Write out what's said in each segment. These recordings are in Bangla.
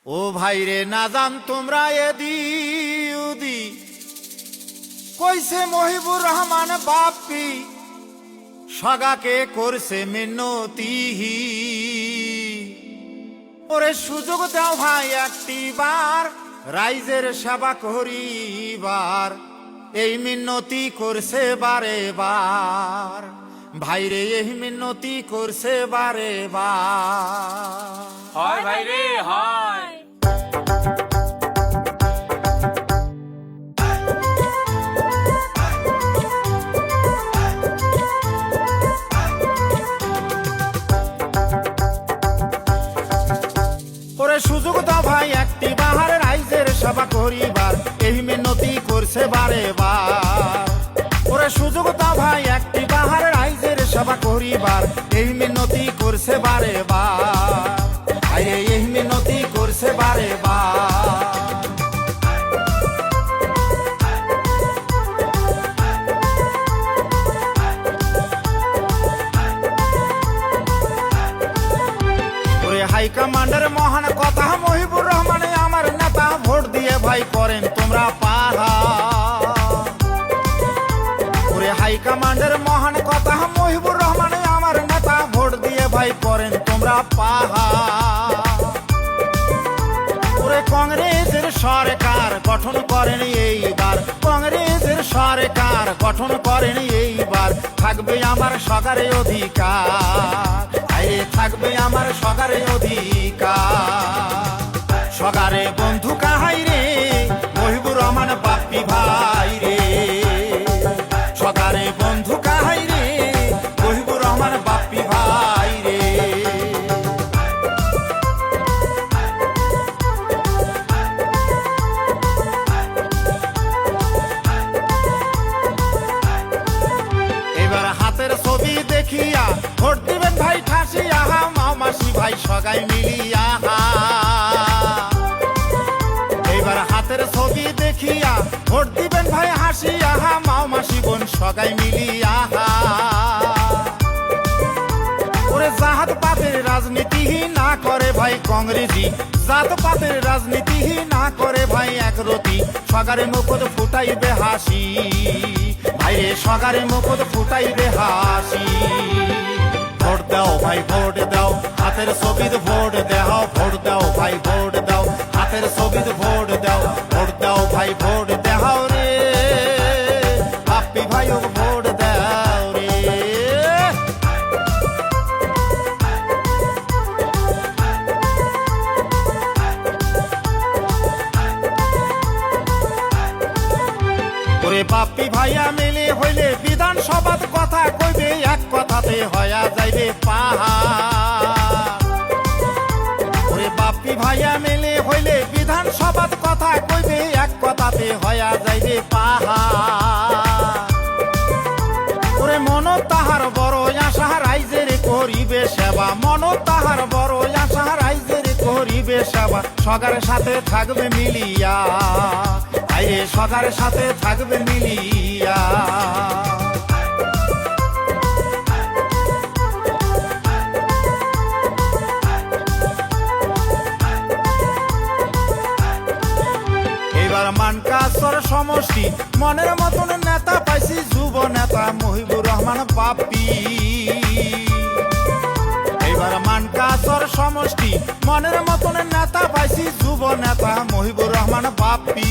ও ভাইরে না জান তোমরা এদি উদি কইছে মহিবুর রহমান বাপ্পি সগাকে করছে মিনতি। ওরে সুযোগ দাও ভাই একটি বার রাইজের সেবা করিবার, এই মিনতি করছে বারে বার ভাইরে, এই মিনতি করছে বারে বার। হয় ভাইরে হয়। ওরে সুযোগ দাও ভাই একটি বাহার রাইজের সেবা করিবার, এই মিনতি করছে বারে বার। ওরে সুযোগ দাও ভাই একটি বাহার রাইজের সেবা করিবার, এই মিনতি করছে বারে বার আরে, এই মিনতি করছে বারে বার। হাইকমান্ডের মহান কথা মহিবুর রহমান আমার নেতা, ভোট দিয়ে ভাই করেন তোমরা পাহা। ওরে হাইকমান্ডের মহান কথা মহিবুর রহমান আমার নেতা, ভোট দিয়ে ভাই করেন তোমরা পাহা। ওরে কংগ্রেসের সরকার গঠন করেন এইবার, কংগ্রেসের সরকার গঠন করেন এইবার, থাকবে আমার সরকারে অধিকার আরে, থাকবে আমার সরকারে অধিকার। সরকারে বন্ধু কাহাই রে মহিবুর রহমান বাপ্পি ভাই রে, সরকারে বন্ধু কাহাই রে মহিবুর রহমান বাপ্পি ভাই রে। এবার হাতের ছবি দেখিয়া ভোট দিবেন ভাই ঠাসিয়া, মামাসি ভাই সগাই মিলিয়া। এইবার হাতের ছবি দেখিয়া ভোট দিবেন ভাই হাসিয়া, মামাসি বোন সগাই মিলিয়া। ওরে জাত পাতের রাজনীতি না করে ভাই কংগ্রেসি, জাত পাতের রাজনীতি না করে ভাই একরতি, সগারে মুকুট ফুটাইবে হাসি ভাইরে, সগারে মুকুট ফুটাইবে হাসি। ভোট দাও ভাই ভোট দাও হাতের ছবিতে ভোট দাও, ভোট দাও ভাই ভোট দাও হাতের ছবিতে ভোট দাও, ভোট দাও ভাই ভোট দাও রে বাপ্পি ভাই ও ভোট দাও রে। ওরে বাপ্পি ভাইয়া মিলে হইলে বিধানসভার কথা কইবে, এক কথাতে হয়া যাইবে পাহাড়। ওরে বাপ্পি ভাইয়া মিলে হইলে বিধানসভার কথা কইবে, এক কথাতে হয়া যাইবে পাহাড়। ওরে মন তাহার বড় আশা রাইজের করিবে সেবা, মন তাহার বড় আশা রাইজের করিবে সেবা, সগারের সাথে থাকবে মিলিয়া আরে, সগারের সাথে থাকবে মিলিয়া। এবার মানকাসর সমষ্টি মনের মতন নেতা পাইছি, যুব নেতা মহিবুর রহমান বাপ্পি। এবার মানকাসর সমষ্টি মনের মতন নেতা পাইছি, যুব নেতা মহিবুর রহমান বাপ্পি।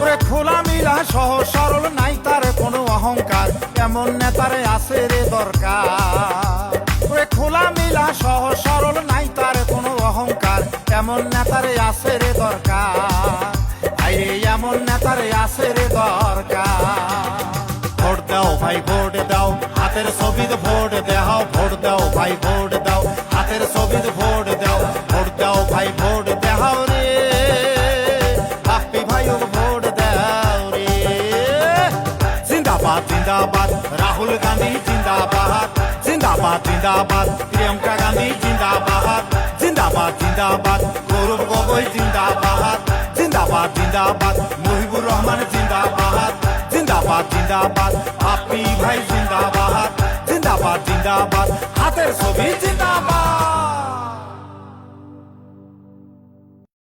ওরে খোলা মিলা সহ সরল নাই তার কোনো অহংকার, এমন নেতারে আছে রে দরকার। ওরে খোলা মিলা সহ সরল নাই তার কোনো অহংকার, এমন নেতারে আছে রে দরকার আরে, এমন নেতারে আছে রে দরকার। ভোট দাও ভাই ভোট দাও হাতের ছবিতে ভোট দাও, ভোট দাও ভাই ভোট দাও হাতের ছবিতে ভোট দাও, ভোট দাও ভাই ভোট দাও রে বাপ্পি ভাই ও ভোট দাও রে। জিন্দাবাদ জিন্দাবাদ রাহুল গান্ধী জিন্দাবাদ, জিন্দাবাদ জিন্দাবাদ প্রিয়াঙ্কা গান্ধী জিন্দাবাদ, জিন্দাবাদ জিন্দাবাদ গৌরব গগৈ জিন্দাবাদ, জিন্দাবাদ জিন্দাবাদ মহিবুর রহমান জিন্দাবাদ, জিন্দাবাদ জিন্দাবাদ বাপ্পি ভাই জিন্দাবাদ, জিন্দাবাদ জিন্দাবাদ হাতের ছবি জিন্দাবাদ।